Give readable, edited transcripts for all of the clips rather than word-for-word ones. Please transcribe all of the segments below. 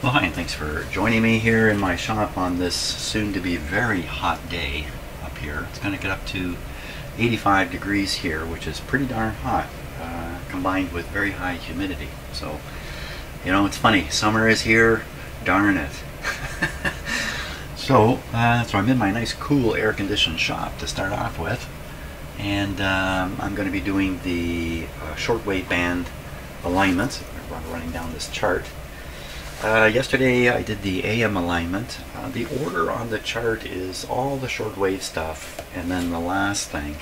Well, hi, and thanks for joining me here in my shop on this soon-to-be very hot day up here. It's going to get up to 85 degrees here, which is pretty darn hot, combined with very high humidity. So, you know, it's funny. Summer is here, darn it. So I'm in my nice, cool, air-conditioned shop to start off with, and I'm going to be doing the shortwave band alignments. I'm running down this chart. Yesterday I did the AM alignment. The order on the chart is all the shortwave stuff, and then the last thing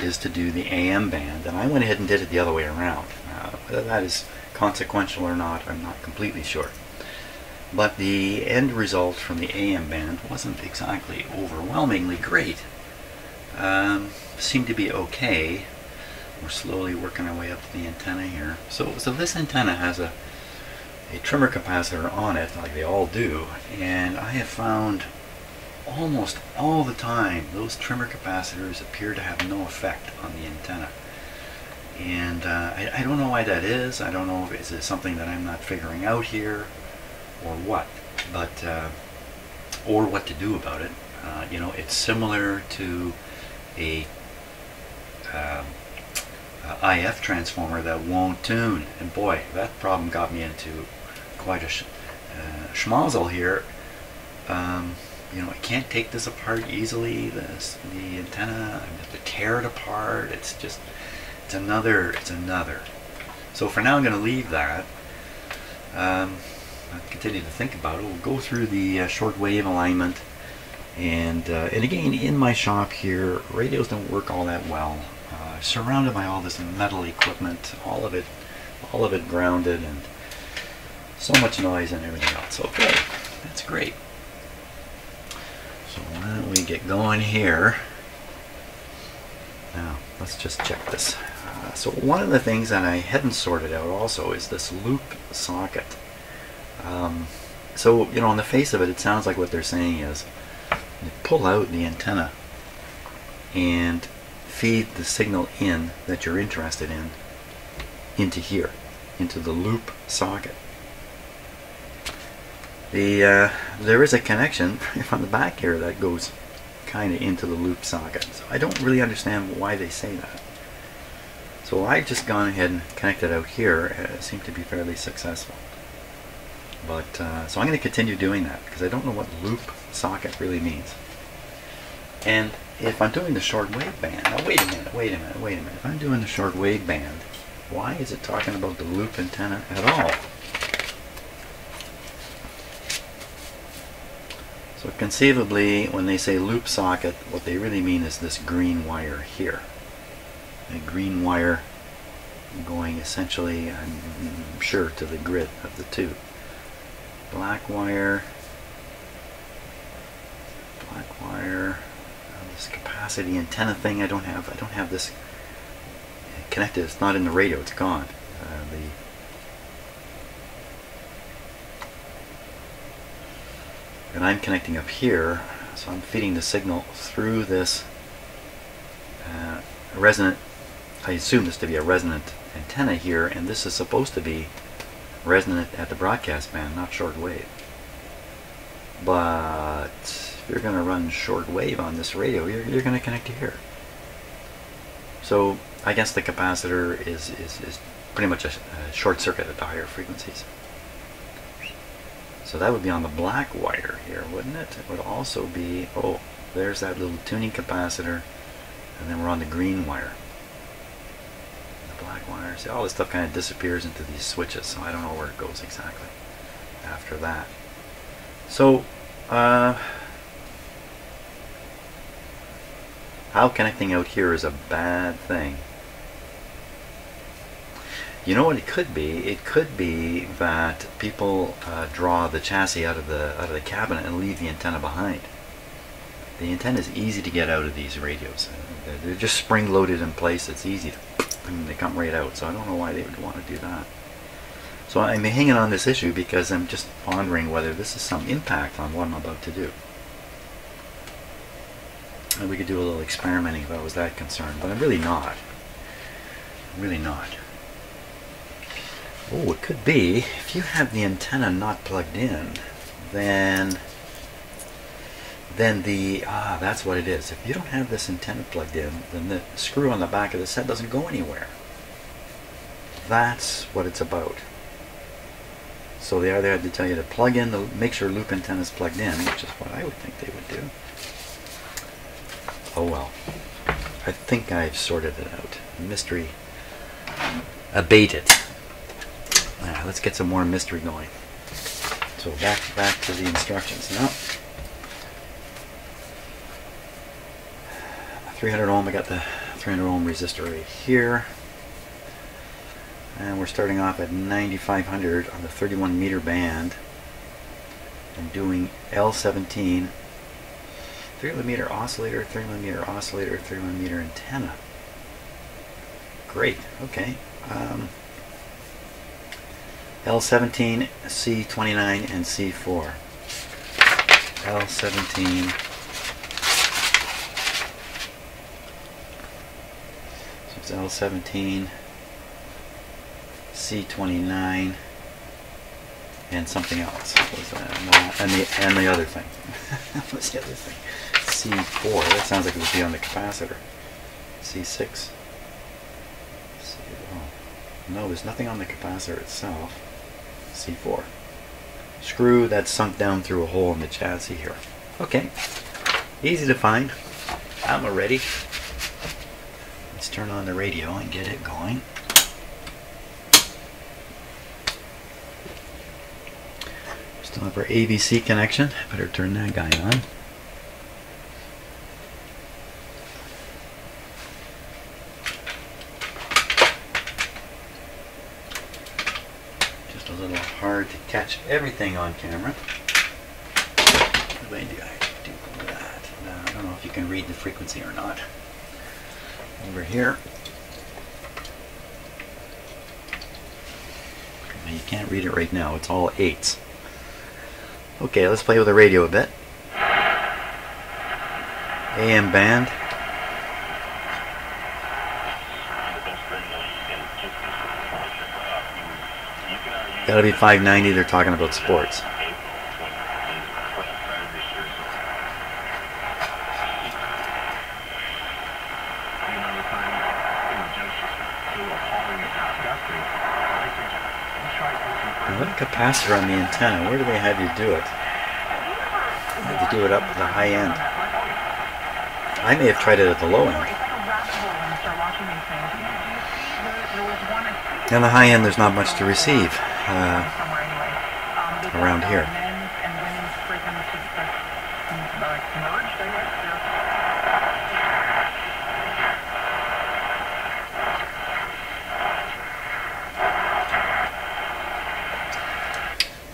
is to do the AM band, and I went ahead and did it the other way around. Whether that is consequential or not, I'm not completely sure. But the end result from the AM band wasn't exactly overwhelmingly great. Seemed to be okay. We're slowly working our way up to the antenna here. So this antenna has a trimmer capacitor on it, like they all do, and I have found almost all the time those trimmer capacitors appear to have no effect on the antenna. And I don't know why that is. I don't know if it's something that I'm not figuring out here or what, but or what to do about it. You know, it's similar to a IF transformer that won't tune, and boy, that problem got me into quite a schmozzle here. You know, I can't take this apart easily. The antenna, I have to tear it apart. It's another. So for now, I'm going to leave that. I'll continue to think about it. We'll go through the shortwave alignment, and again, in my shop here, radios don't work all that well. Surrounded by all this metal equipment, all of it grounded, and so much noise and everything else. Okay, that's great. So why don't we get going here? Now, let's just check this. So one of the things that I hadn't sorted out also is this loop socket. So, you know, on the face of it, it sounds like what they're saying is you pull out the antenna and feed the signal in that you're interested in into here, into the loop socket. There is a connection on the back here that goes kind of into the loop socket. So I don't really understand why they say that. So I've just gone ahead and connected out here. It seemed to be fairly successful. But so I'm going to continue doing that because I don't know what loop socket really means. And if I'm doing the shortwave band, now wait a minute. If I'm doing the shortwave band, why is it talking about the loop antenna at all? So conceivably, when they say loop socket, what they really mean is this green wire here. A green wire going essentially, I'm sure, to the grid of the tube. Black wire, this capacity antenna thing. I don't have this connected. It's not in the radio. It's gone. And I'm connecting up here, so I'm feeding the signal through this resonant. I assume this to be a resonant antenna here, and this is supposed to be resonant at the broadcast band, not shortwave. But if you're going to run shortwave on this radio, you're going to connect to here. So I guess the capacitor is pretty much a short circuit at the higher frequencies. So that would be on the black wire here, wouldn't it? It would also be, oh, there's that little tuning capacitor, and then we're on the green wire. The black wire, see, all this stuff kind of disappears into these switches, so I don't know where it goes exactly after that. So, how connecting out here is a bad thing. You know what it could be? It could be that people draw the chassis out of the cabinet and leave the antenna behind. The antenna is easy to get out of these radios. They're just spring-loaded in place. It's easy to, and they come right out. So I don't know why they would want to do that. So I'm hanging on this issue because I'm just pondering whether this is some impact on what I'm about to do. And we could do a little experimenting if I was that concerned, but I'm really not. I'm really not. Oh, it could be. If you have the antenna not plugged in, then that's what it is. If you don't have this antenna plugged in, then the screw on the back of the set doesn't go anywhere. That's what it's about. So they either had to tell you to plug in the, make sure loop antenna is plugged in, which is what I would think they would do. Oh well. I think I've sorted it out. Mystery abated. Let's get some more mystery going. So back to the instructions now. 300 ohm, I got the 300 ohm resistor right here. And we're starting off at 9500 on the 31 meter band and doing L17 3mm oscillator, 3mm oscillator, 3mm antenna. Great, okay. L17, C29, and C4. L17. So it's L17, C29, and something else. What was that? And the other thing. What's the other thing? C4. That sounds like it would be on the capacitor. C6. No, there's nothing on the capacitor itself. C4. Screw that's sunk down through a hole in the chassis here. Okay. Easy to find. I'm ready. Let's turn on the radio and get it going. Still have our AVC connection. Better turn that guy on. Just a little hard to catch everything on camera. What do I do with that? I don't know if you can read the frequency or not. Over here. You can't read it right now. It's all 8s. Okay, let's play with the radio a bit. AM band. Gotta be 590, they're talking about sports. What capacitor on the antenna? Where do they have you do it? You have to do it up at the high end. I may have tried it at the low end. On the high end, there's not much to receive around here.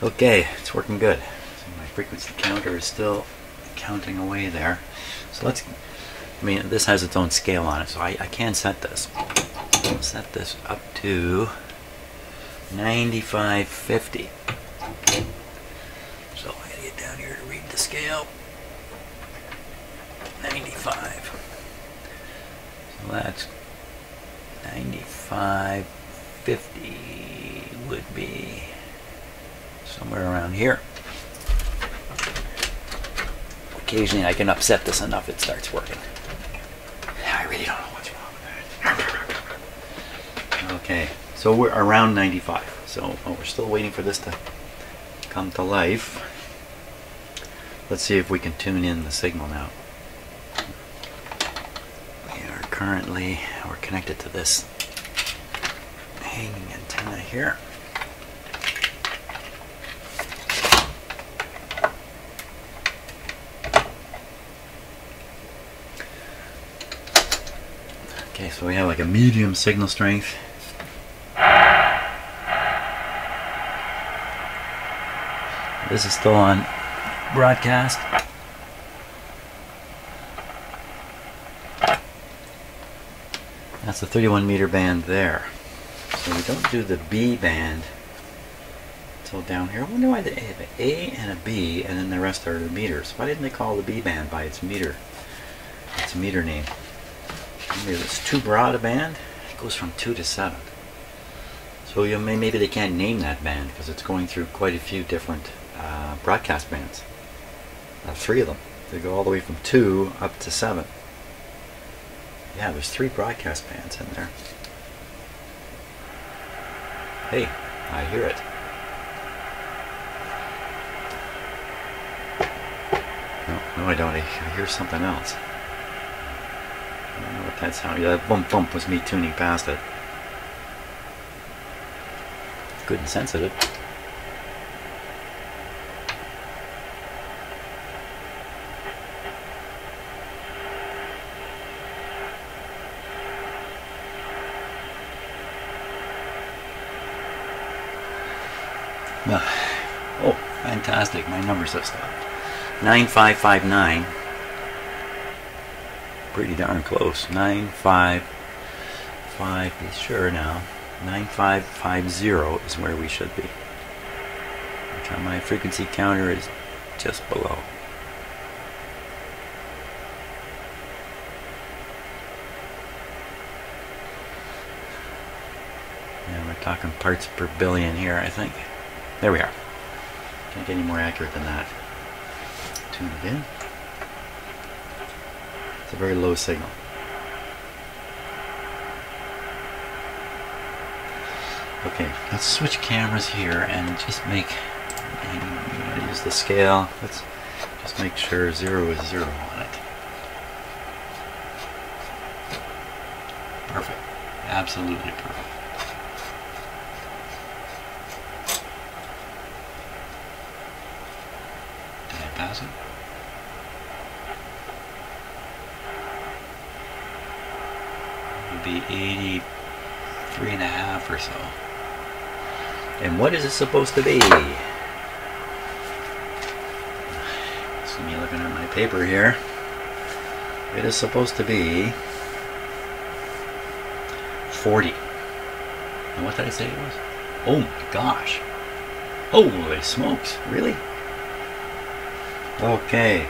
Okay, it's working good. So my frequency counter is still counting away there. So let's, this has its own scale on it, so I can set this. I'll set this up to 9550. So I gotta get down here to read the scale. 95. So that's 9550 would be somewhere around here. Occasionally I can upset this enough it starts working. I really don't know what's wrong with that. Okay, so we're around 95. So we're still waiting for this to come to life. Let's see if we can tune in the signal now. We're connected to this hanging antenna here. Okay, so we have like a medium signal strength. This is still on broadcast. That's the 31 meter band there. So we don't do the B band until down here. I wonder why they have an A and a B and then the rest are the meters. Why didn't they call the B band by its meter name? Maybe it's too broad a band. It goes from 2 to 7. So maybe they can't name that band because it's going through quite a few different broadcast bands. 3 of them. They go all the way from 2 up to 7. Yeah, there's 3 broadcast bands in there. Hey, I hear it. No, I don't. I hear something else. I don't know what that sound. Yeah, that bump bump was me tuning past it. Good and sensitive. Oh, fantastic. My numbers have stopped. 9559. Pretty darn close. 955. Be sure now. 9550 is where we should be. My frequency counter is just below. Yeah, we're talking parts per billion here, I think. There we are. Can't get any more accurate than that. Tune it in. It's a very low signal. Okay, let's switch cameras here and just make, use the scale. Let's just make sure 0 is 0 on it. Perfect. Absolutely perfect. Did I pass it? It would be 83.5 or so. And what is it supposed to be? See me looking at my paper here. It is supposed to be 40. And what did I say it was? Oh my gosh. Holy smokes. Really? Okay.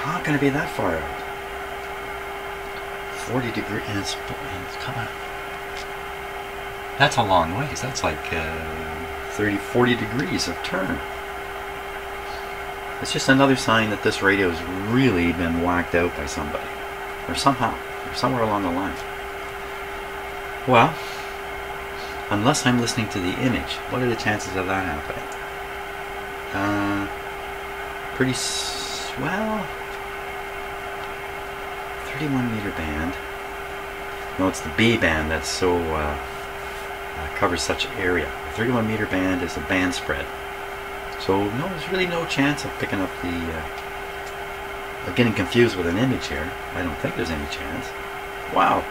How can it be that far out? 40 degrees. And it's coming. That's a long ways. That's like 30, 40 degrees of turn. It's just another sign that this radio has really been whacked out by somebody. Or somehow. Or somewhere along the line. Well, unless I'm listening to the image, what are the chances of that happening? Pretty well. 31 meter band. No, it's the B band that's so covers such area. The 31 meter band is a band spread. So no, there's really no chance of picking up the of getting confused with an image here. I don't think there's any chance. Wow.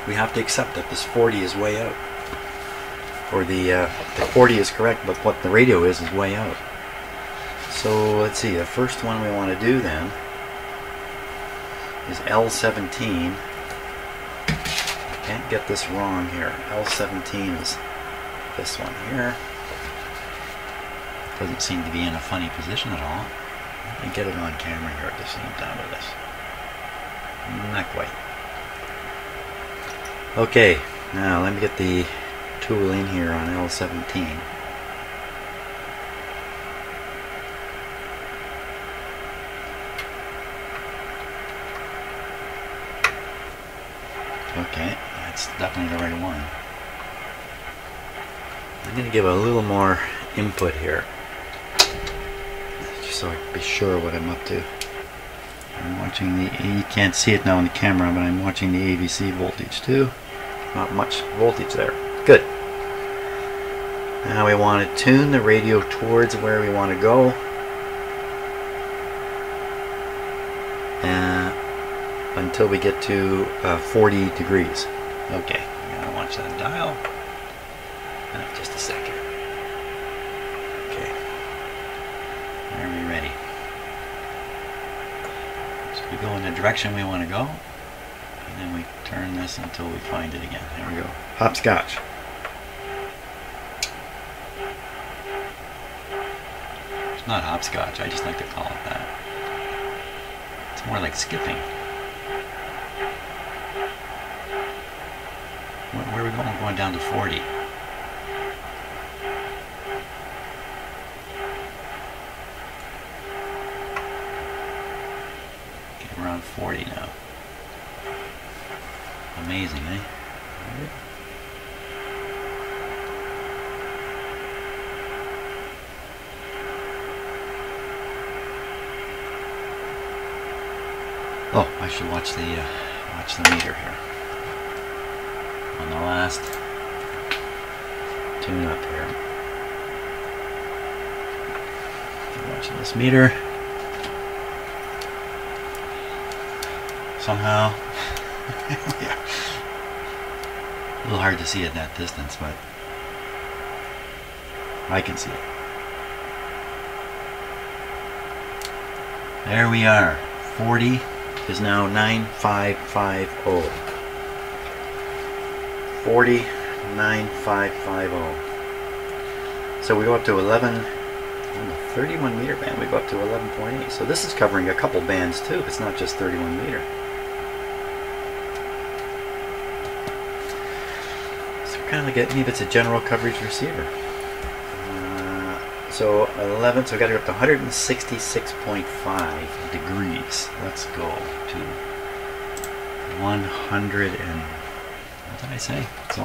We have to accept that this 40 is way out. Or the 40 is correct, but what the radio is way out. So let's see, the first one we want to do then is L17. Can't get this wrong here. L17 is this one here. Doesn't seem to be in a funny position at all. Let me get it on camera here at the same time with this. Not quite. Okay, now let me get the tool in here on L17. Okay, that's definitely the right one. I'm going to give a little more input here, just so I can be sure what I'm up to. I'm watching the, you can't see it now on the camera, but I'm watching the AVC voltage too. Not much voltage there. Good. Now we want to tune the radio towards where we want to go. Until we get to 40 degrees. Okay, I'm going to watch that dial. Just a second. Okay. Are we ready? So we go in the direction we want to go. And then we turn this until we find it again. There we go. Hopscotch. It's not hopscotch, I just like to call it that. It's more like skipping. Where are we going? We're going down to 40. 140 now. Amazing, eh? Oh, I should watch the meter here. On the last tune up here. Watching this meter. Somehow. Yeah. A little hard to see at that distance, but I can see it. There we are. 40 is now 9550. 40 9550. So we go up to 11 on the 31 meter band. We go up to 11.8. So this is covering a couple bands too. It's not just 31 meter. Kind of get, maybe it's a general coverage receiver. So 11, so I got to go up to 166.5 degrees. Let's go to 100 and, what did I say? It's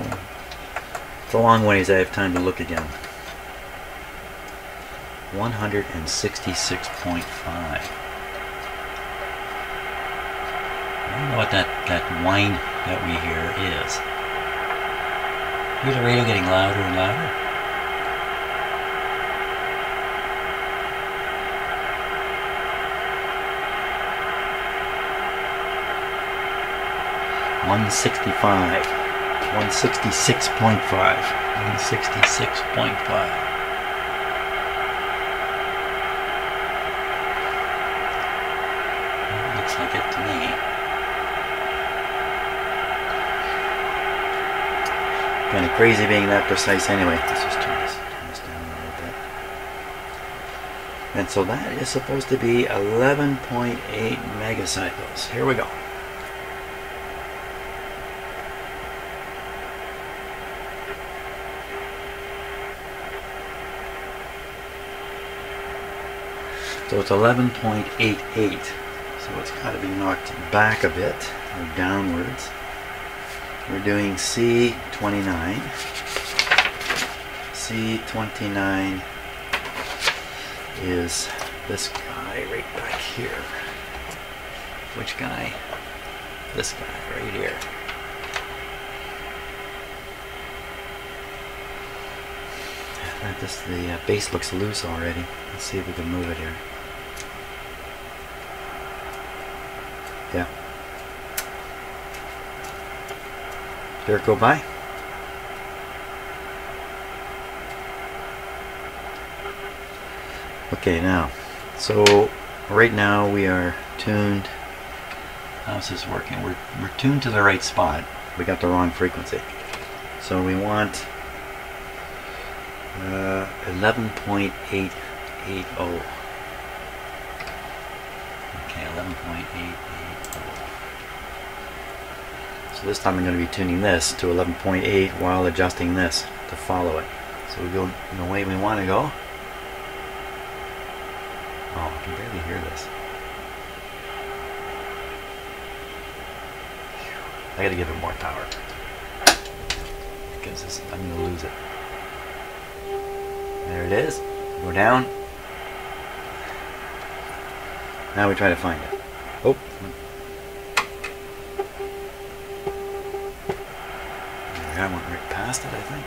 a long ways. I have time to look again. 166.5. I don't know what that whine that we hear is. Here's the radio getting louder and louder. $165, 166.5, 166.5. That looks like it to me. Kind of crazy being that precise anyway. Let's just turn this down a little bit. And so that is supposed to be 11.8 megacycles. Here we go. So it's 11.88. So it's got to be knocked back a bit, or downwards. We're doing C29. C29 is this guy right back here. Which guy? This guy right here. The base looks loose already. Let's see if we can move it here. Yeah. There it go by. Okay, now, so right now we are tuned. How's this working? We're tuned to the right spot. We got the wrong frequency. So we want 11.880. Okay, 11.880. So this time I'm going to be tuning this to 11.8 while adjusting this to follow it. So we go in the way we want to go. Oh, I can barely hear this. I got to give it more power because I'm going to lose it. There it is. Go down. Now we try to find it. Oh. I went right past it, I think.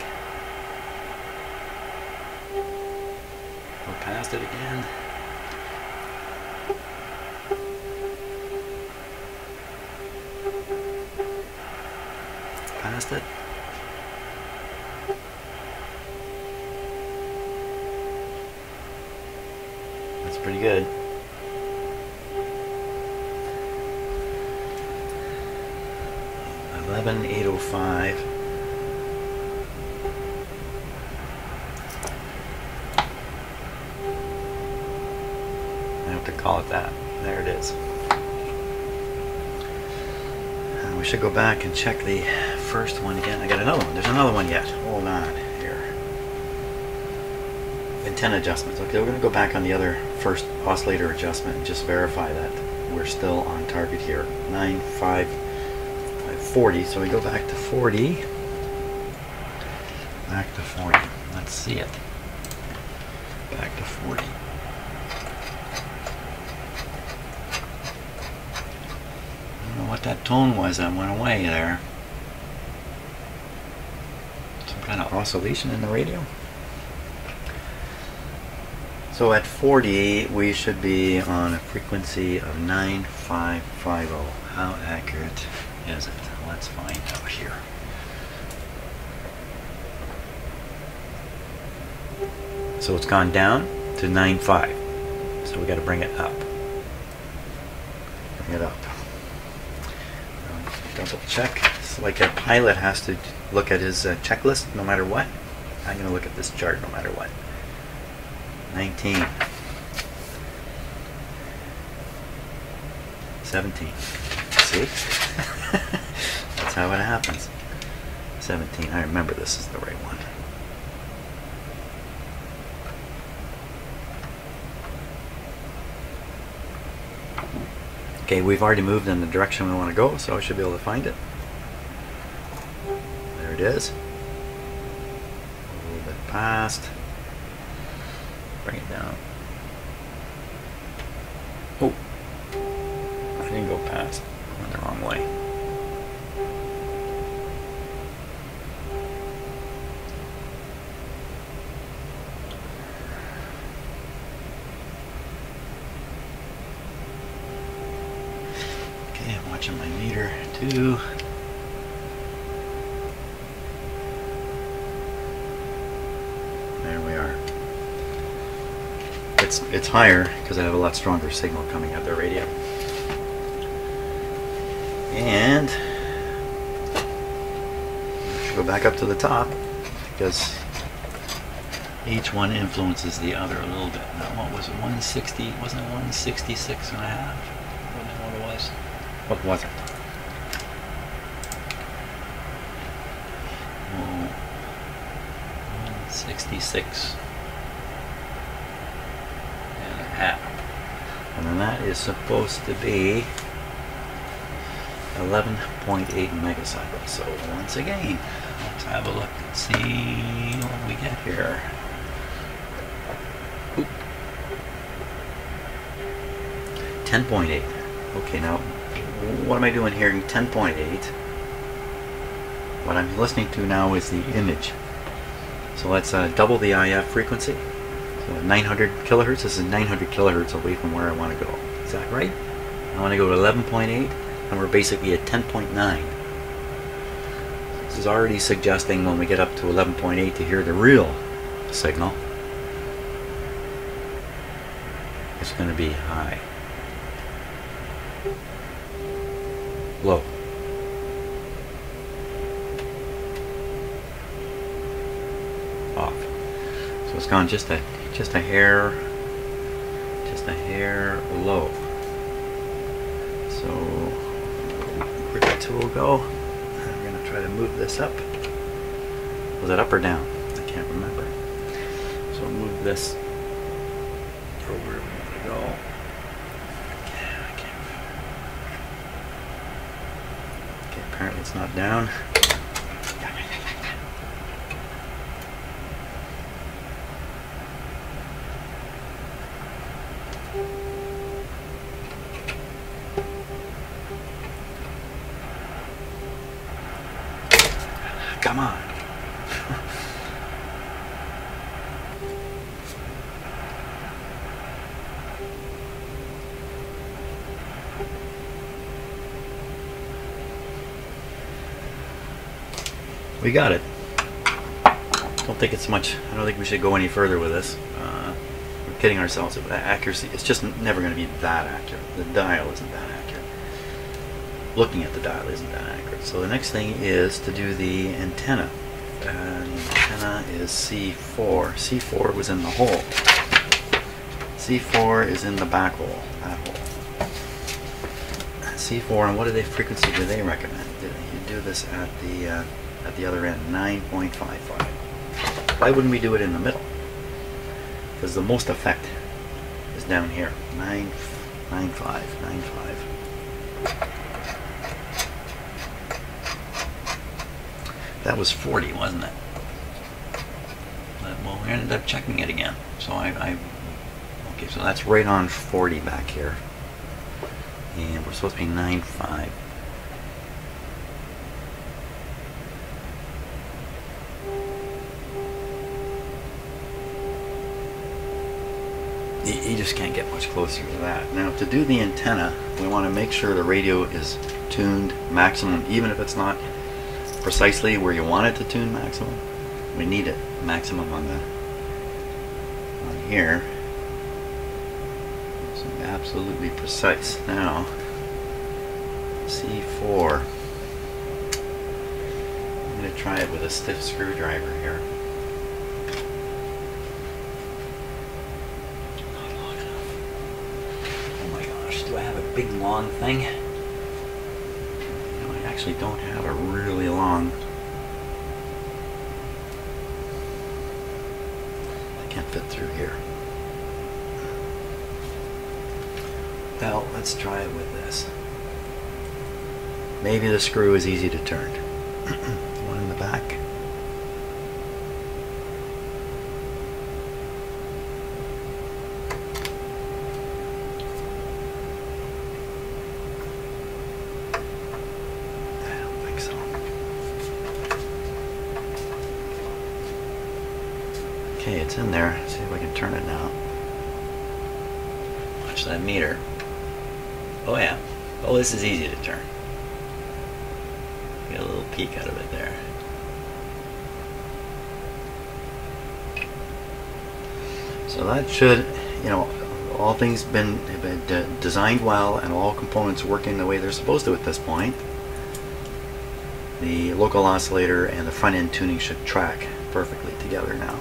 Go past it again. Past it. That's pretty good. $11,805. I have to call it that. There it is. We should go back and check the first one again. I got another one. There's another one yet. Hold on here. Antenna adjustments. Okay, we're going to go back on the other first oscillator adjustment and just verify that we're still on target here. 9,540. So we go back to 40. Back to 40. Let's see it. Back to 40. I don't know what that tone was that went away there. Some kind of oscillation in the radio. So at 40, we should be on a frequency of 9550. How accurate is it? Let's find out here. So it's gone down to 9.5. So we got to bring it up. Bring it up. Double check. It's like a pilot has to look at his checklist no matter what. I'm going to look at this chart no matter what. 19. 17. See? That's how it happens. 17. I remember this is the right one. Okay, we've already moved in the direction we want to go, so I should be able to find it. There it is. A little bit past. Bring it down. Oh, I didn't go past. I went the wrong way. Okay, I'm watching my meter too. There we are. It's higher because I have a lot stronger signal coming out of the radio. And I should go back up to the top because each one influences the other a little bit. Now, what was it? 160? Wasn't it 166 and a half? What it was? What was it? Oh, 166. And then that is supposed to be 11.8 megacycles. So once again, let's have a look and see what we get here. Oop. 10.8. Okay, now what am I doing here in 10.8? What I'm listening to now is the image. So let's double the IF frequency. 900 kilohertz. This is 900 kilohertz away from where I want to go. Is that right? I want to go to 11.8, and we're basically at 10.9. This is already suggesting when we get up to 11.8 to hear the real signal, it's going to be high. Low. Off. So it's gone just a hair low. So where'd the tool go? I'm gonna try to move this up. Was it up or down? I can't remember. So I'll move this for where we want to go. Okay, apparently it's not down. Come on. We got it. Don't think it's much. I don't think we should go any further with this. We're kidding ourselves about accuracy. It's just never going to be that accurate. The dial isn't that accurate. Looking at the dial isn't that accurate. So the next thing is to do the antenna. The antenna is C4. C4 was in the hole. C4 is in the back hole. That hole. C4, and what frequency do they recommend? You do this at the other end, 9.55. Why wouldn't we do it in the middle? Because the most effect is down here, 9 9.5, 9.5. That was 40, wasn't it? But, well, we ended up checking it again. So okay, so that's right on 40 back here. And we're supposed to be 9.5. You just can't get much closer to that. Now, to do the antenna, we want to make sure the radio is tuned maximum, even if it's not precisely where you want it to tune maximum. We need it maximum on here. So absolutely precise. Now, C4. I'm going to try it with a stiff screwdriver here. Do I have a big long thing? No, I actually don't have a really long. I can't fit through here. Well, let's try it with this. Maybe the screw is easy to turn. One in the back. Okay, it's in there. Let's see if I can turn it now. Watch that meter. Oh yeah. Oh, this is easy to turn. Get a little peek out of it there. So that should, you know, all things have been designed well and all components working the way they're supposed to at this point. The local oscillator and the front end tuning should track perfectly together now.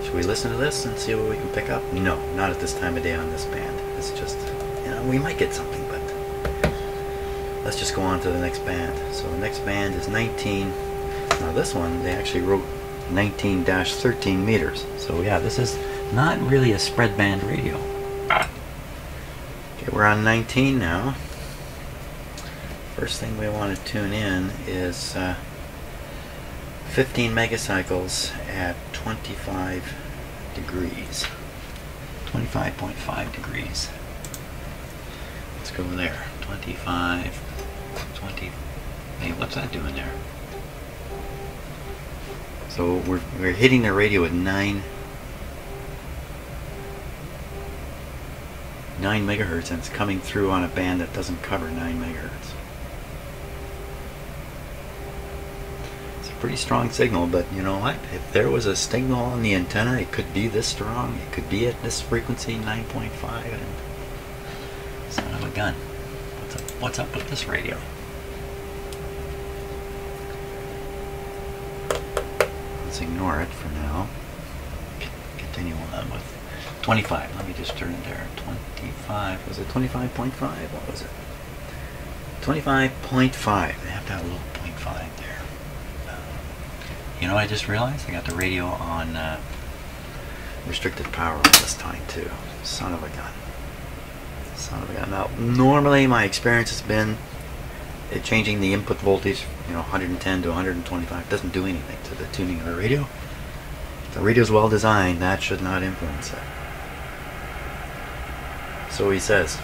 Should we listen to this and see what we can pick up? No, not at this time of day on this band. It's just, you know, we might get something, but let's just go on to the next band. So the next band is 19. Now this one, they actually wrote 19-13 meters. So yeah, this is not really a spread band radio. Okay, we're on 19 now. First thing we want to tune in is 15 megacycles at 25 degrees. 25.5 degrees. Let's go there. 25, 20. Hey, what's that doing there? So we're hitting the radio at 9 megahertz, and it's coming through on a band that doesn't cover 9 megahertz. Pretty strong signal, but you know what? If there was a signal on the antenna, it could be this strong. It could be at this frequency, 9.5, and son of a gun. What's up with this radio? Let's ignore it for now. Continue on with 25. Let me just turn it there. 25. Was it 25.5? What was it? 25.5. They have to have a little 0.5 there. You know, I just realized I got the radio on restricted power this time too. Son of a gun. Son of a gun. Now, normally my experience has been changing the input voltage, you know, 110 to 125 doesn't do anything to the tuning of the radio. If the radio's well designed, that should not influence it. So he says.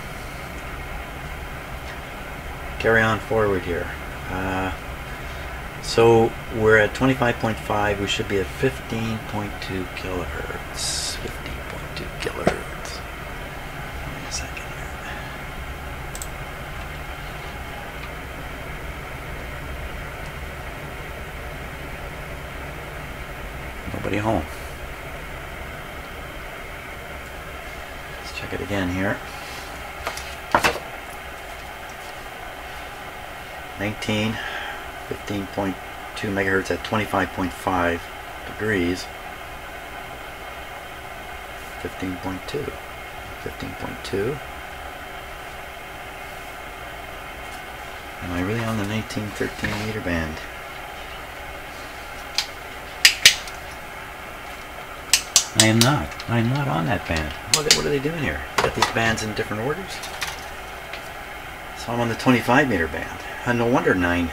Carry on forward here. So we're at 25.5, we should be at 15.2 kilohertz. 15.2 kilohertz. Wait a second here. Nobody home. Let's check it again here. 19. 15.2 megahertz at 25.5 degrees. 15.2. 15.2. Am I really on the 19-13 meter band? I am not. I'm not on that band. What are they doing here? Got these bands in different orders. So I'm on the 25 meter band. No wonder 9. No.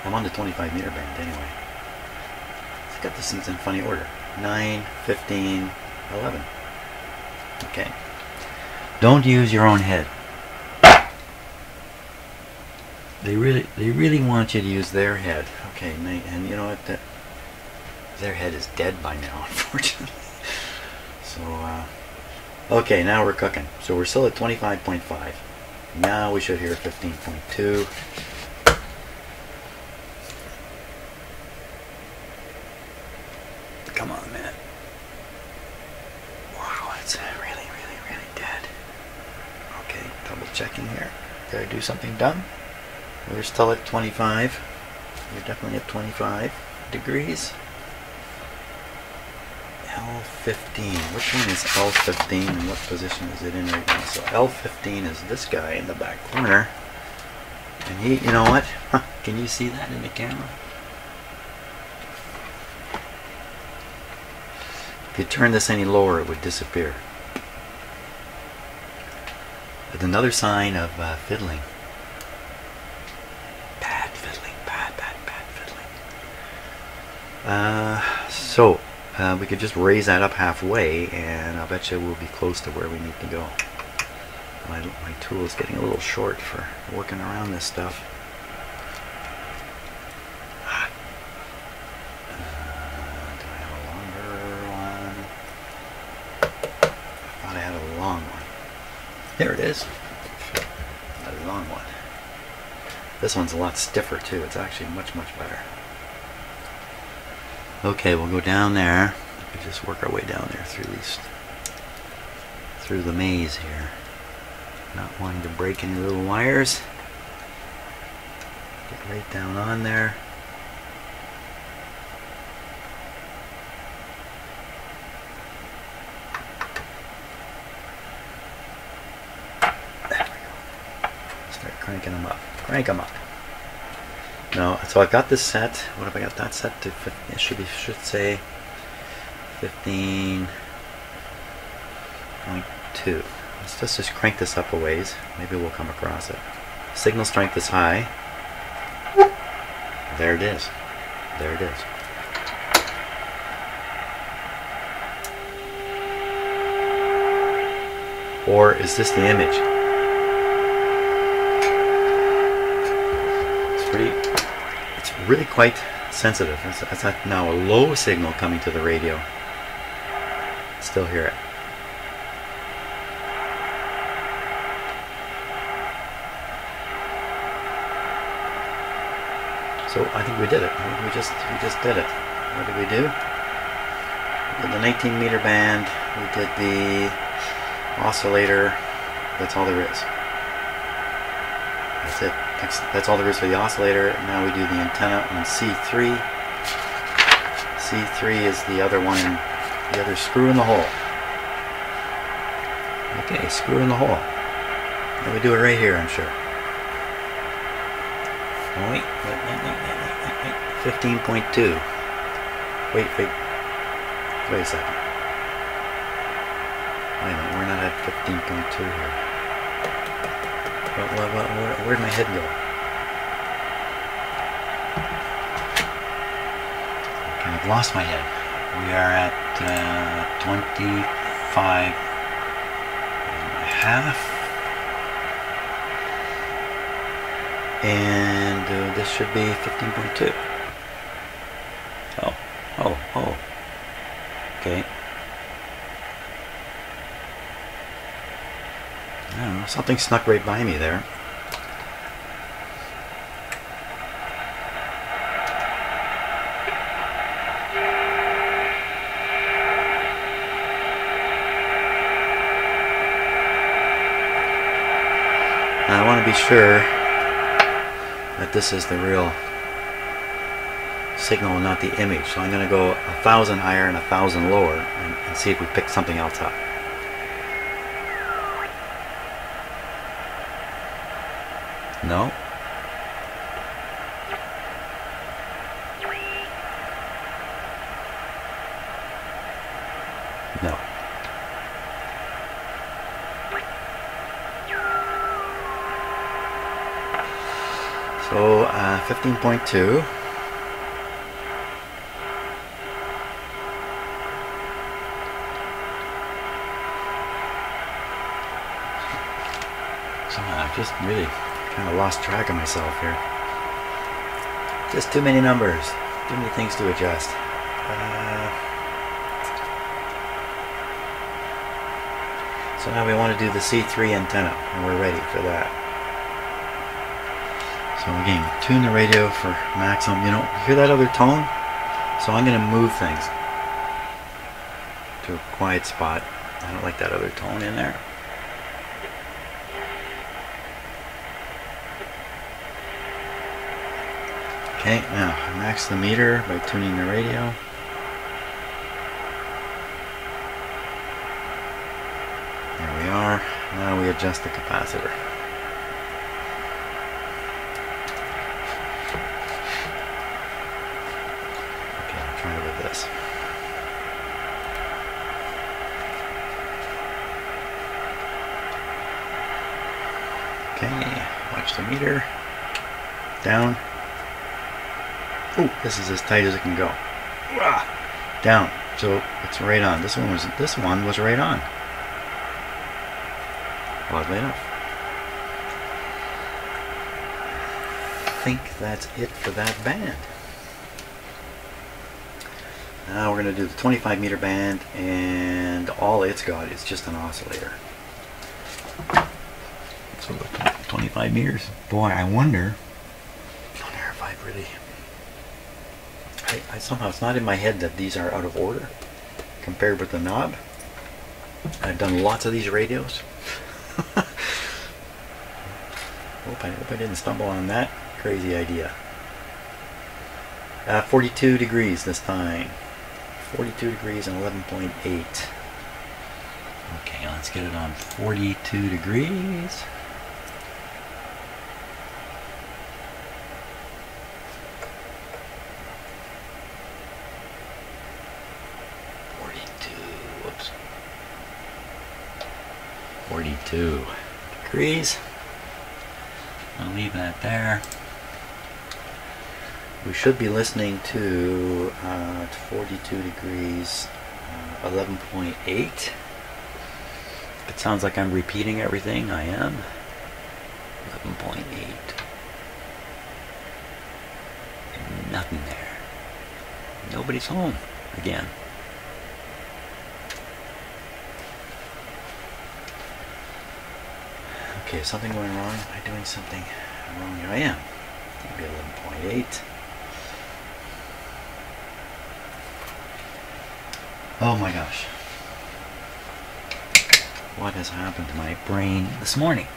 I'm on the 25 meter band anyway. I've got this in funny order. 9, 15, 11. Okay. Don't use your own head. They really want you to use their head. Okay, and you know what? Their head is dead by now, unfortunately. So, okay, now we're cooking. So we're still at 25.5. Now we should hear 15.2. Come on, man. Wow, it's really dead. Okay, double checking here. Did I do something dumb? We're still at 25. We're definitely at 25 degrees. L15. Which one is L15 and what position is it in right now? So L15 is this guy in the back corner. And he, you know what? Huh, can you see that in the camera? If you turn this any lower, it would disappear. But another sign of fiddling. Bad fiddling. Bad fiddling. So we could just raise that up halfway, and I'll bet you we'll be close to where we need to go. My tool is getting a little short for working around this stuff. Do I have a longer one? I thought I had a long one. There it is. A long one. This one's a lot stiffer too. It's actually much better. Okay, we'll go down there. We just work our way down there through the maze here. Not wanting to break any little wires. Get right down on there. There we go. Start cranking them up. Crank them up. No, so I've got this set. What have I got that set to? It should say 15.2. Let's just crank this up a ways. Maybe we'll come across it. Signal strength is high. There it is. There it is. Or is this the image? It's really quite sensitive. It's now a low signal coming to the radio. Still hear it. So I think we did it. I think we just did it. What did we do? We did the 19 meter band. We did the oscillator. That's all there is. That's it. That's all there is for the oscillator. Now we do the antenna on C3. C3 is the other one, the other screw in the hole. Okay, screw in the hole. And we do it right here, I'm sure. Oh, wait. 15.2. Wait a second. Wait a minute, we're not at 15.2 here. Where'd my head go? Okay, I've lost my head. We are at 25.5. And this should be 15.2. Oh. Okay. I don't know, something snuck right by me there. Now I want to be sure that this is the real signal and not the image. So I'm going to go 1,000 higher and 1,000 lower and see if we pick something else up. No. 15.2. Somehow I've just really kind of lost track of myself here. Just too many numbers, too many things to adjust. So now we want to do the C3 antenna, and we're ready for that. So again, tune the radio for maximum. You know, hear that other tone? So I'm going to move things to a quiet spot. I don't like that other tone in there. Okay, now max the meter by tuning the radio. There we are. Now we adjust the capacitor. Okay, I'll try it with this. Okay, watch the meter. Down. Oh, this is as tight as it can go. Down. So it's right on. This one was right on. Oddly enough. I think that's it for that band. Now we're going to do the 25 meter band, and all it's got is just an oscillator. So 25 meters. Boy, I wonder if I've really... I somehow, it's not in my head that these are out of order compared with the knob. I've done lots of these radios. I hope I didn't stumble on that crazy idea. 42 degrees this time. 42 degrees and 11.8. Okay, let's get it on 42 degrees. Whoops. 42 degrees. I'll leave that there. We should be listening to 42 degrees, 11.8. If it sounds like I'm repeating everything, I am. 11.8. Nothing there. Nobody's home again. Okay, is something going wrong? Am I doing something wrong here? I am. Maybe 11.8. Oh my gosh. What has happened to my brain this morning?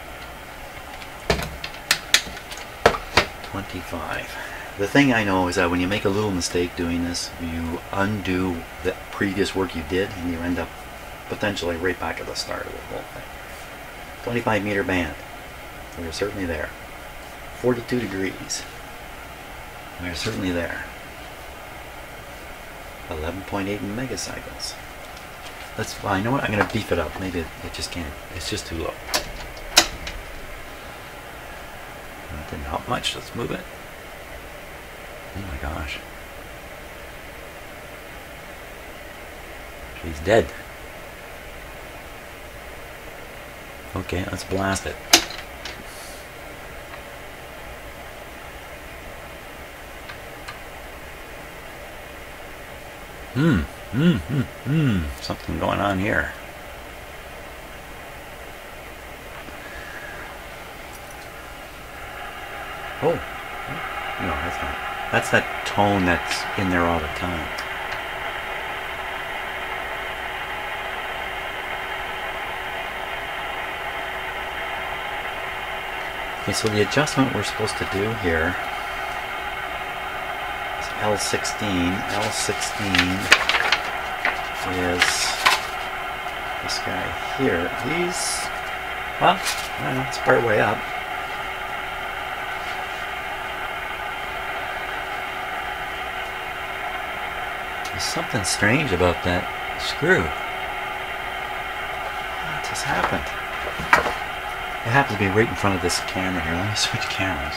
25. The thing I know is that when you make a little mistake doing this, you undo the previous work you did, and you end up potentially right back at the start of the whole thing. 25 meter band. We're certainly there. 42 degrees. We're certainly there. 11.8 megacycles. That's fine. You know what? I'm going to beef it up. Maybe it just can't. It's just too low. That didn't help much. Let's move it. Oh my gosh. She's dead. Okay, let's blast it. Something going on here. Oh, no, that's not. That's that tone that's in there all the time. Okay, so the adjustment we're supposed to do here is L16. L16 is this guy here. He's, well, I don't know, it's part way up. There's something strange about that screw. What just happened? It happens to be right in front of this camera here. Let me switch cameras.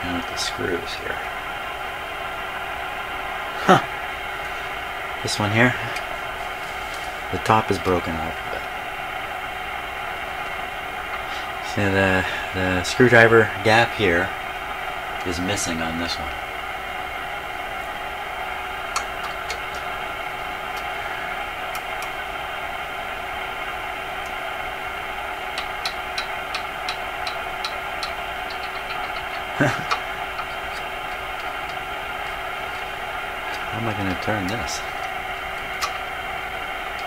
down with the screws here. Huh. This one here, the top is broken off a bit. See the screwdriver gap here is missing on this one. How am I going to turn this?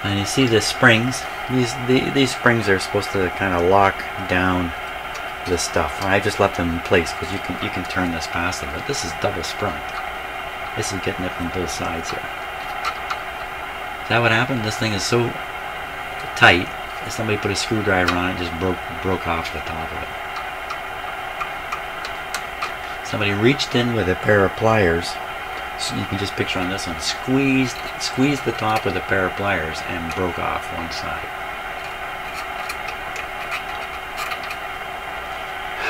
And you see the springs. These springs are supposed to kind of lock down this stuff. I just left them in place because you can turn this past them. But this is double sprung. This is getting it from both sides here. Is that what happened? This thing is so tight. Somebody put a screwdriver on it, just broke off the top of it. Somebody reached in with a pair of pliers, so you can just picture on this one, squeezed the top with a pair of pliers and broke off one side.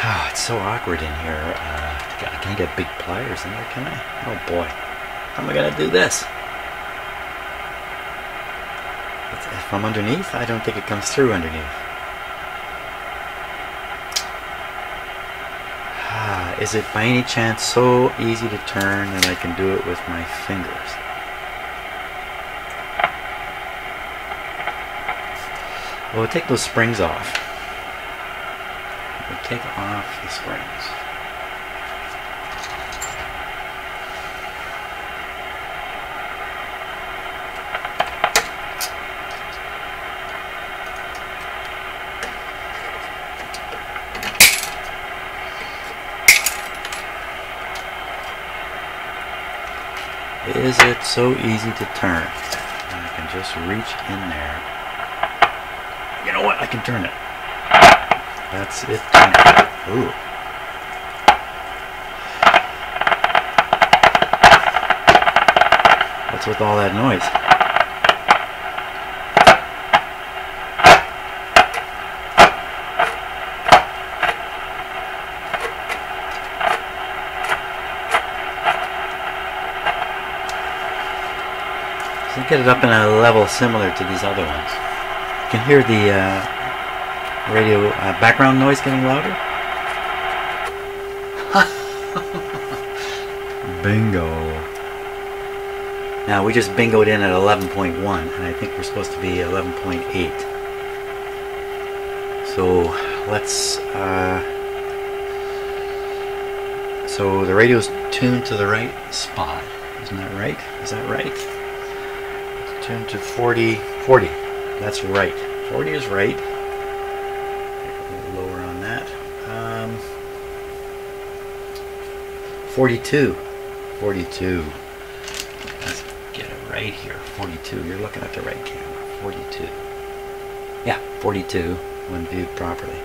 Oh, it's so awkward in here. I can't get big pliers in there, can I? Oh boy, how am I gonna do this? From underneath? I don't think it comes through underneath. Is it by any chance so easy to turn that I can do it with my fingers? Well, we'll take those springs off. We'll take off the springs. Is it so easy to turn? I can just reach in there. You know what? I can turn it. That's it. Ooh. What's with all that noise? So get it up in a level similar to these other ones. You can hear the radio background noise getting louder. Bingo. Now we just bingoed in at 11.1 and I think we're supposed to be 11.8. So let's so the radio's tuned to the right spot. Isn't that right? Is that right? Tune to 40. That's right. 40 is right. A little lower on that. 42. 42. Let's get it right here. 42. You're looking at the right camera. 42. Yeah, 42 when viewed properly.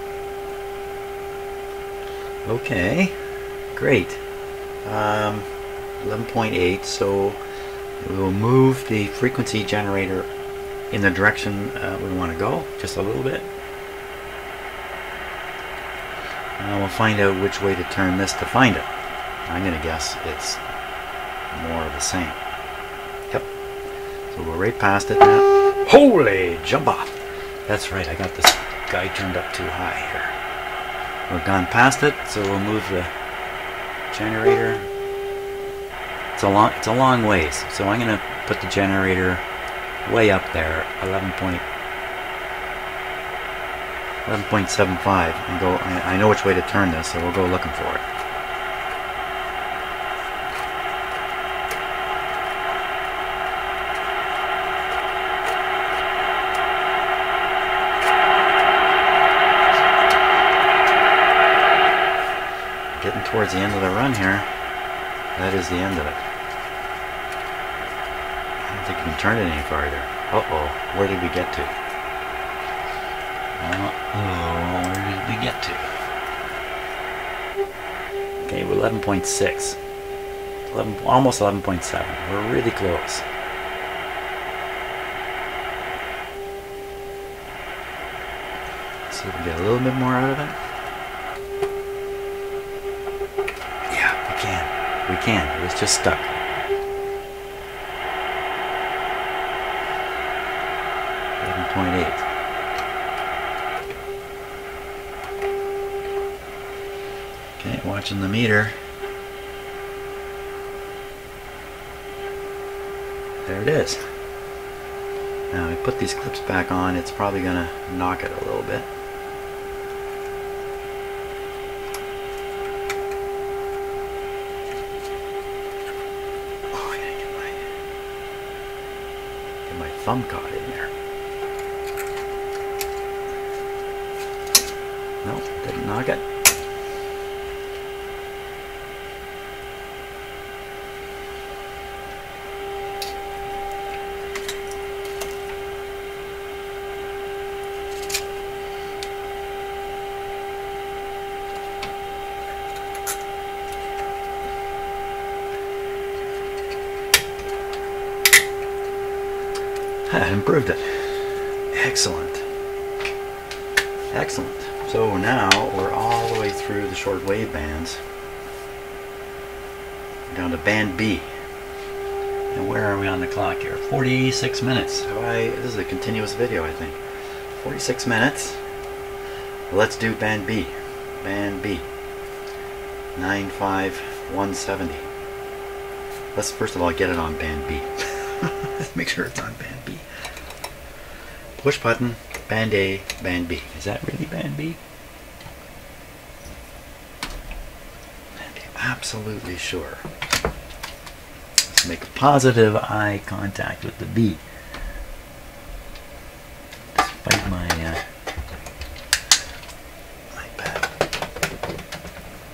Okay. Great. 11.8. So we will move the frequency generator in the direction we want to go, just a little bit. And we'll find out which way to turn this to find it. I'm going to guess it's more of the same. Yep. So we're right past it now. Holy jump off! That's right, I got this guy turned up too high here. We've gone past it, so we'll move the generator. It's a long ways, so I'm going to put the generator way up there, 11.75, and go. I know which way to turn this, so we'll go looking for it. Getting towards the end of the run here. That is the end of it. I don't think you can turn it any farther. Uh-oh, where did we get to? Uh-oh, where did we get to? Okay, we're 11.6. Almost 11.7. We're really close. Let's see if we can get a little bit more out of it. Yeah. We can. It was just stuck. .8. Okay, watching the meter. There it is. Now I put these clips back on, it's probably gonna knock it a little bit. Oh, I gotta get my thumb caught in there. No, didn't knock it. That improved it. Excellent. Excellent. So now we're all the way through the shortwave bands. We're down to band B. And where are we on the clock here? 46 minutes. This is a continuous video, I think. 46 minutes. Let's do band B. Band B. 95170. Let's first of all get it on band B. Let's make sure it's on band B. Push button, band A, band B. Is that really band B? Absolutely sure. Let's make a positive eye contact with the B. Despite my bad,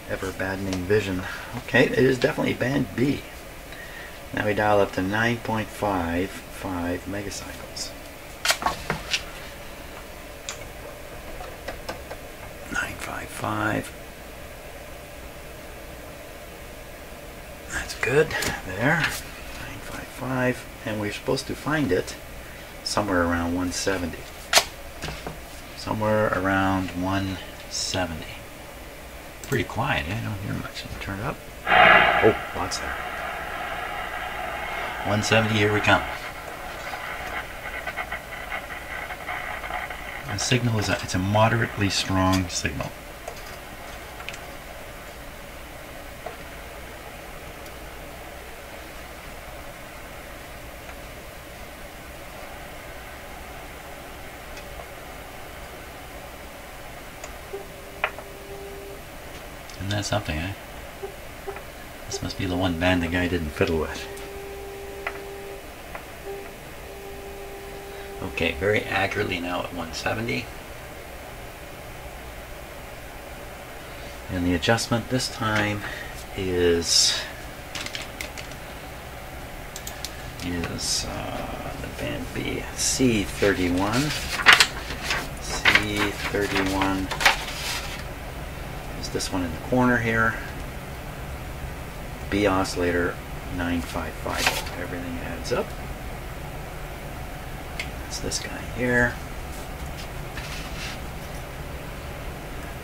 ever-baddening vision. Okay, it is definitely band B. Now we dial up to 9.55 megacycles. 955. That's good. There. 955. And we're supposed to find it somewhere around 170. Somewhere around 170. Pretty quiet, eh? I don't hear much. Let me turn it up. Oh, lots there. 170, here we come. The signal is it's a moderately strong signal. Isn't that something, eh? This must be the one band the guy didn't fiddle with. Okay, very accurately now at 170. And the adjustment this time is the band B, C31. C31 is this one in the corner here. B oscillator 9550. Everything adds up. That's this guy here.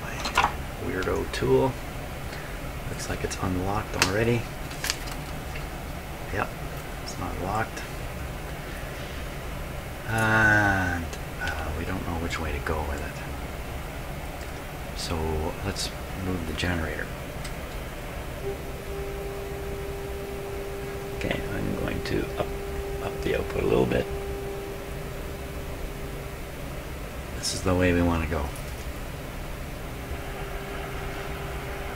My weirdo tool. Looks like it's unlocked already. Yep, it's not locked. And we don't know which way to go with it. So let's move the generator. Okay, I'm going to up the output a little bit. This is the way we want to go.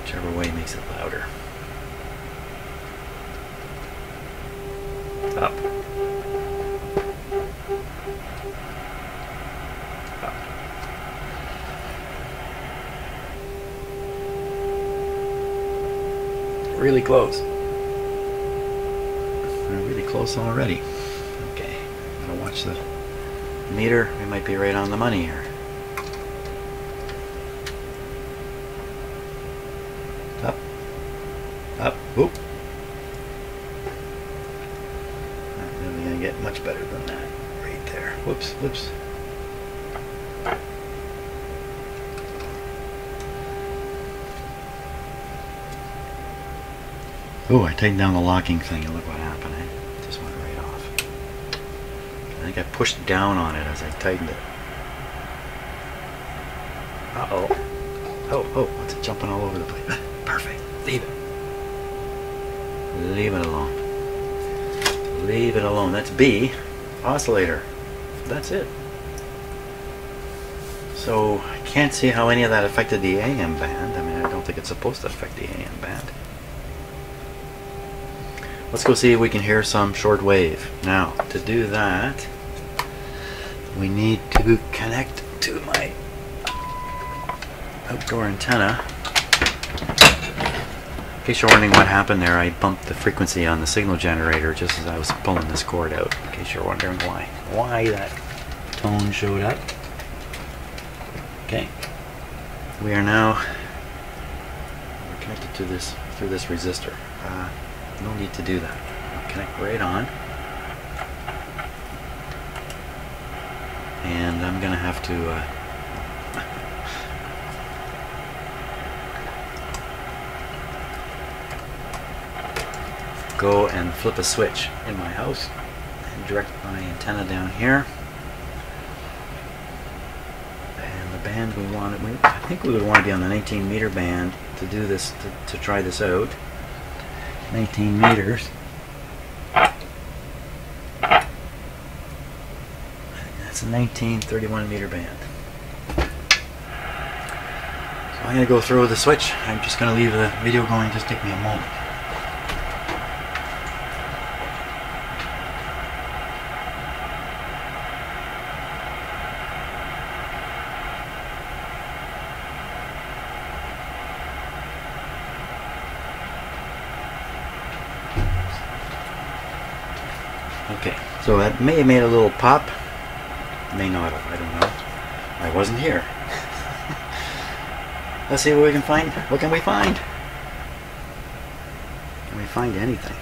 Whichever way makes it louder. Up. Up. Really close. We're really close already. Okay, I'm gonna watch the meter. We might be right on the money here. Up. Up. Whoop. Not really gonna get much better than that. Right there. Whoops. Whoops. Oh, I tightened down the locking thing and look what happened. It just went right off. I think I pushed down on it as I tightened it. Uh-oh. Oh, it's jumping all over the place. Perfect. Leave it. Leave it alone. Leave it alone. That's B. Oscillator. That's it. So I can't see how any of that affected the AM band. I mean, I don't think it's supposed to affect the AM band. Let's go see if we can hear some shortwave. Now, to do that, we need to connect to my outdoor antenna. In case you're wondering what happened there, I bumped the frequency on the signal generator just as I was pulling this cord out. In case you're wondering why that tone showed up. Okay, we're connected to this through this resistor. No need to do that. I'll connect right on, and I'm gonna have to go and flip a switch in my house and direct my antenna down here. Band we want, I think we would want to be on the 19 meter band to do this, to try this out. 19 meters. I think that's a 1931 meter band. So I'm going to go through the switch. I'm just going to leave the video going, just take me a moment. Okay, so that may have made a little pop, may not have, I don't know. I wasn't here. Let's see what we can find. What can we find? Can we find anything?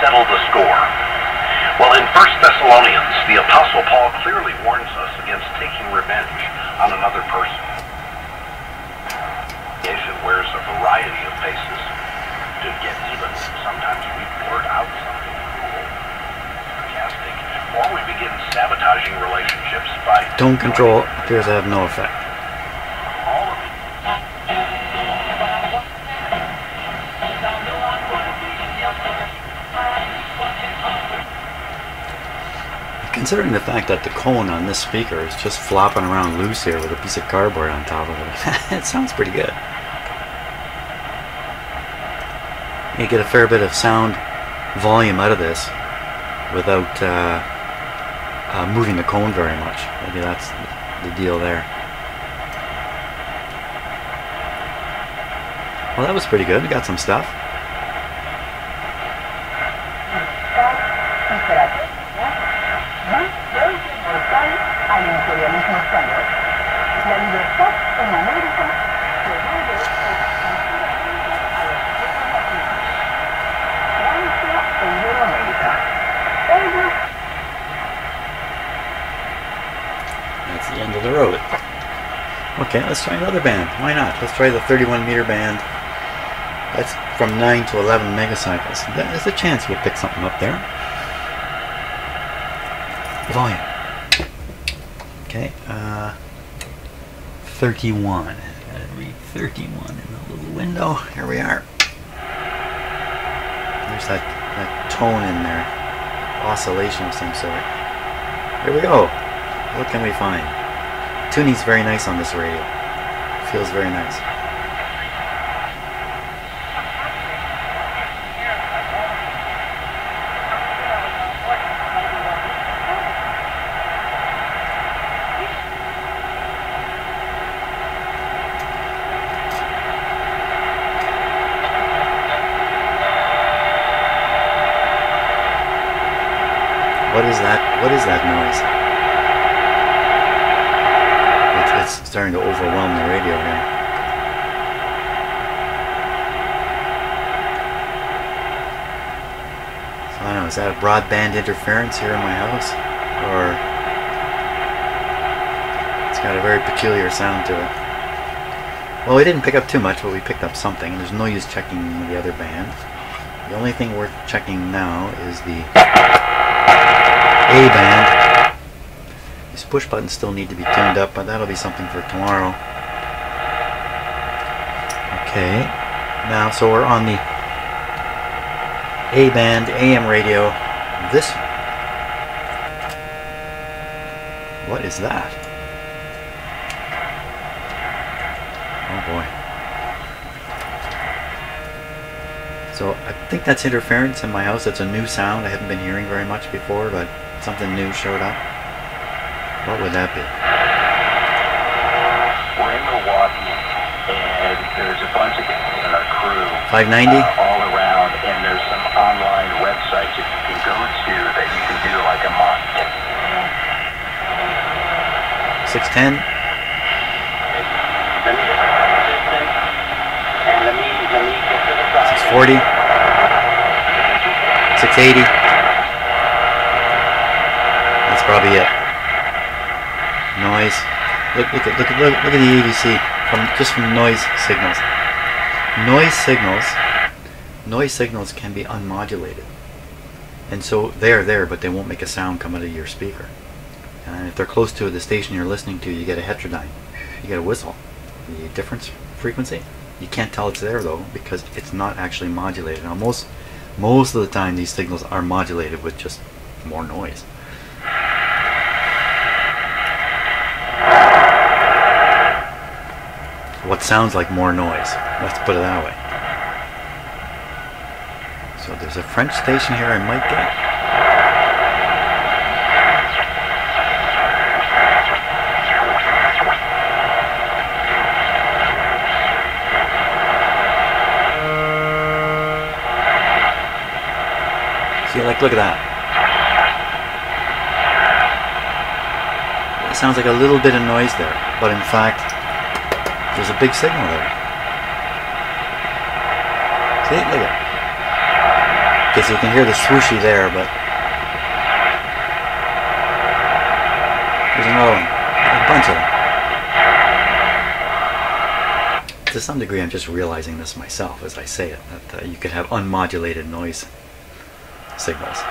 Settle the score. Well, in 1 Thessalonians, the Apostle Paul clearly warns us against taking revenge on another person. It wears a variety of faces. To get even, sometimes we blurt out something cruel, sarcastic, or we begin sabotaging relationships by... Tone control appears to have no effect. Considering the fact that the cone on this speaker is just flopping around loose here with a piece of cardboard on top of it, it sounds pretty good. You get a fair bit of sound volume out of this without moving the cone very much. Maybe that's the deal there. Well, that was pretty good. We got some stuff. That's the end of the road. Okay, let's try another band. Why not? Let's try the 31 meter band. That's from 9 to 11 megacycles. There's a chance we'll pick something up there. Volume. Okay, 31. Gotta read 31 in the little window. Here we are. There's that tone in there. Oscillation of some sort. Here we go. What can we find? Tuning's very nice on this radio. Feels very nice. is that? What is that noise? It's starting to overwhelm the radio here. So I don't know, is that a broadband interference here in my house? Or it's got a very peculiar sound to it. Well, we didn't pick up too much, but we picked up something. There's no use checking the other band. The only thing worth checking now is the A band. These push buttons still need to be tuned up, but that'll be something for tomorrow. Okay, now so we're on the A band AM radio. This, what is that? Oh boy. So I think that's interference in my house. It's a new sound I haven't been hearing very much before, but something new showed up. What would that be? We're in Milwaukee, and there's a bunch of guys in our crew 590? all around, and there's some online websites that you can go to that you can do like a mock. 610? Let me get to the side. 640? 680? That's probably it. Noise. Look at the AVC from noise signals. Noise signals can be unmodulated, and so they're there, but they won't make a sound come out of your speaker. And if they're close to the station you're listening to, you get a heterodyne. You get a whistle. The difference frequency. You can't tell it's there though because it's not actually modulated. Now most of the time these signals are modulated with just more noise. What sounds like more noise. Let's put it that way. So there's a French station here I might get. See, like, look at that. It sounds like a little bit of noise there, but in fact, there's a big signal there. See, look at it. Okay, so you can hear the swooshy there, but there's another one. A bunch of them. To some degree, I'm just realizing this myself as I say it, that you could have unmodulated noise signals.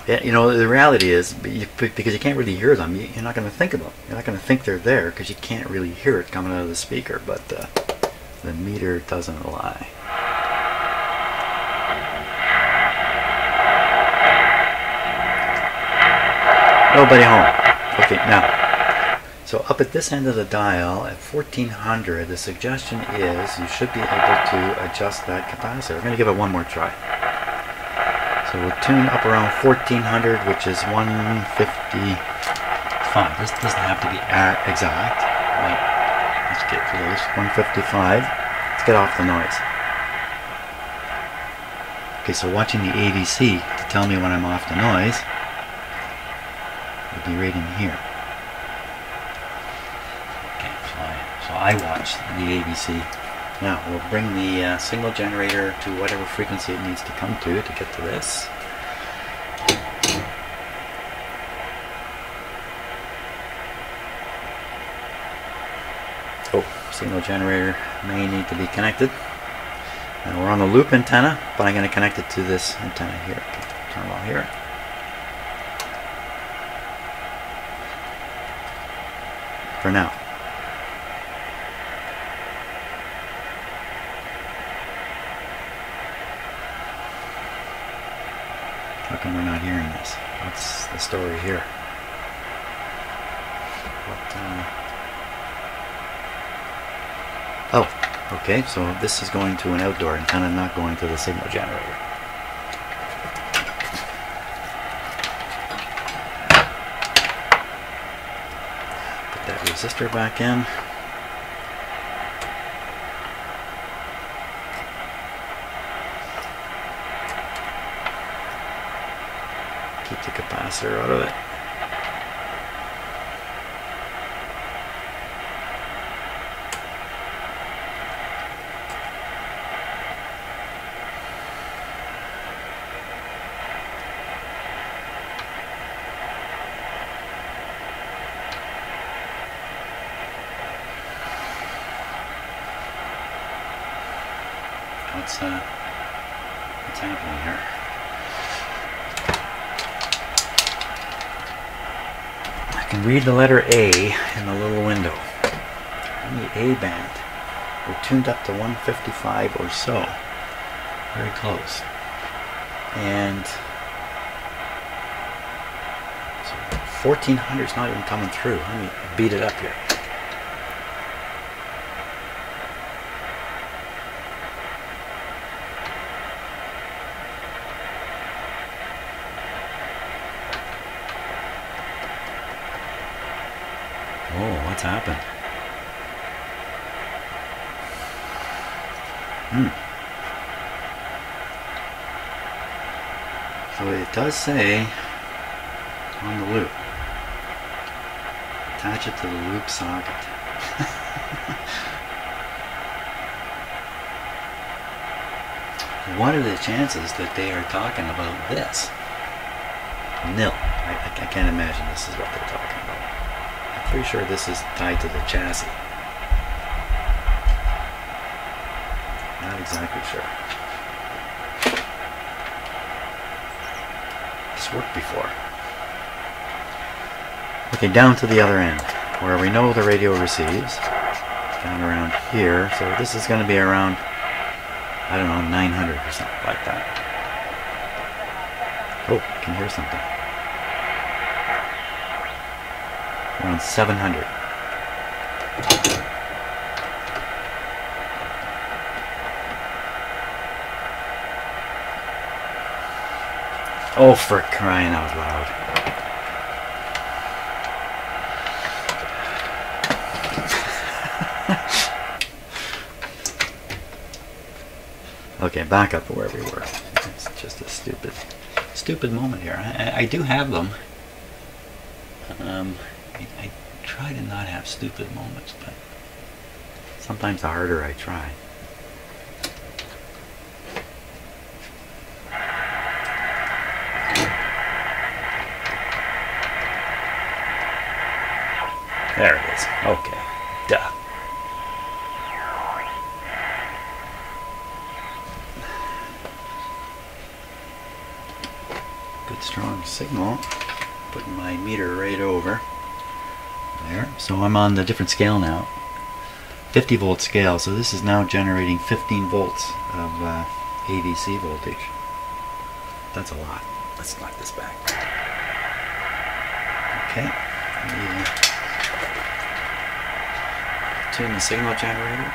Yeah, you know, the reality is, because you can't really hear them, you're not going to think of them. You're not going to think they're there because you can't really hear it coming out of the speaker, but the meter doesn't lie. Nobody home. Okay, now, so up at this end of the dial at 1400, the suggestion is you should be able to adjust that capacitor. I'm going to give it one more try. So we'll tune up around 1400, which is 155. This doesn't have to be exact. Right. Let's get close. 155. Let's get off the noise. Okay, so watching the AVC to tell me when I'm off the noise would be right in here. Okay, so I watch the AVC. Now we'll bring the signal generator to whatever frequency it needs to come to get to this. Oh, signal generator may need to be connected. Now we're on the loop antenna, but I'm going to connect it to this antenna here. Turn it on here. For now. How come we're not hearing this? What's the story here? Oh, okay, so this is going to an outdoor antenna, not going to the signal generator. Put that resistor back in. capacitor out of it. What's happening here? I can read the letter A in the little window. On the A band, we're tuned up to 155 or so. Very close. And so 1400 is not even coming through. Let me beat it up here. Oh, what's happened? So it does say on the loop, attach it to the loop socket. What are the chances that they are talking about this? Nil. I can't imagine this is what they're talking about. I'm pretty sure this is tied to the chassis. Not exactly sure. This worked before. Okay, down to the other end, where we know the radio receives. Down around here. So this is going to be around, I don't know, 900 or something like that. Oh, I can hear something. Around 700. Oh, for crying out loud. Okay, back up to where we were. It's just a stupid moment here. I do have them. I try to not have stupid moments, but sometimes the harder I try. There it is. Okay. Duh. Good strong signal. Putting my meter right over there. So I'm on the different scale now. 50 volt scale. So this is now generating 15 volts of AVC voltage. That's a lot. Let's knock this back. Okay. Tune the signal generator.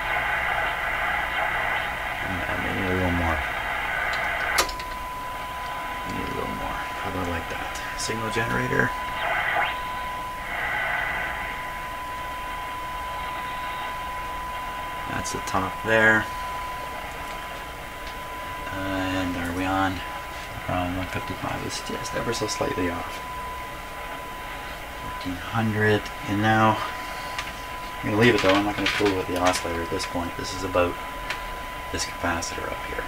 Maybe a little more. Maybe a little more. How about like that? Signal generator. That's the top there. And are we on? Around 155. It's just ever so slightly off. 1400. And now I'm going to leave it though. I'm not going to fool with the oscillator at this point. This is about this capacitor up here.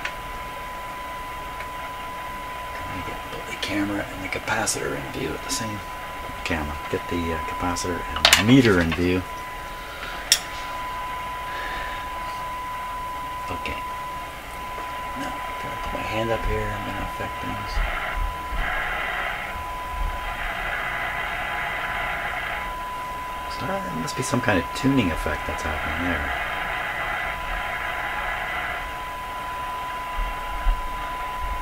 Trying to get the camera and the capacitor in view at the same camera. Get the capacitor and the meter in view. Okay. Now, I'm going to put my hand up here. I'm going to affect things. There must be some kind of tuning effect that's happening there.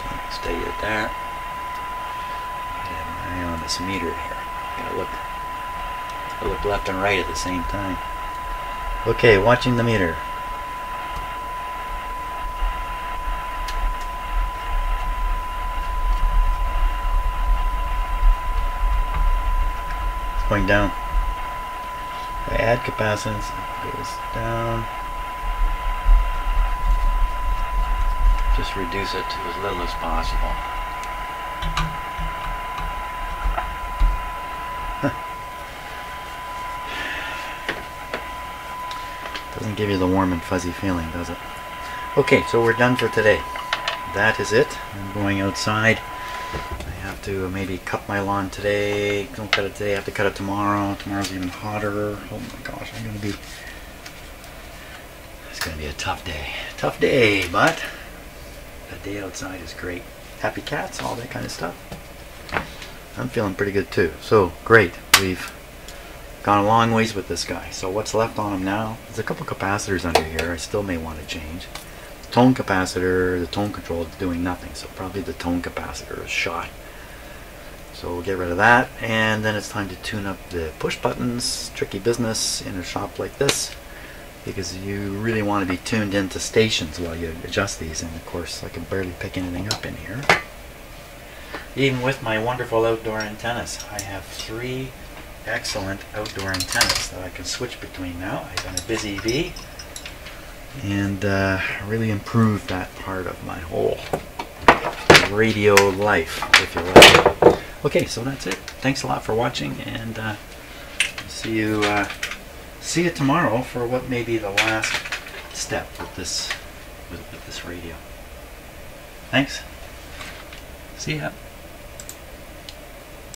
Okay, stay it there. I have an eye on this meter here. Gotta look left and right at the same time. Okay, watching the meter. It's going down. If I add capacitance, it goes down. Just reduce it to as little as possible. Doesn't give you the warm and fuzzy feeling, does it? Okay, so we're done for today. That is it. I'm going outside. I have to maybe cut my lawn today. Don't cut it today, I have to cut it tomorrow. Tomorrow's even hotter. Oh my gosh, it's gonna be a tough day. Tough day, but the day outside is great. Happy cats, all that kind of stuff. I'm feeling pretty good too. So great, we've gone a long ways with this guy. So what's left on him now? There's a couple capacitors under here I still may want to change. The tone capacitor, the tone control is doing nothing, so probably the tone capacitor is shot. So we'll get rid of that, and then it's time to tune up the push buttons. Tricky business in a shop like this, because you really want to be tuned into stations while you adjust these, and of course I can barely pick anything up in here. Even with my wonderful outdoor antennas, I have 3 excellent outdoor antennas that I can switch between now. I've done a busy bee and really improved that part of my whole radio life, if you like. Okay, so that's it. Thanks a lot for watching, and see you tomorrow for what may be the last step with this radio. Thanks. See ya.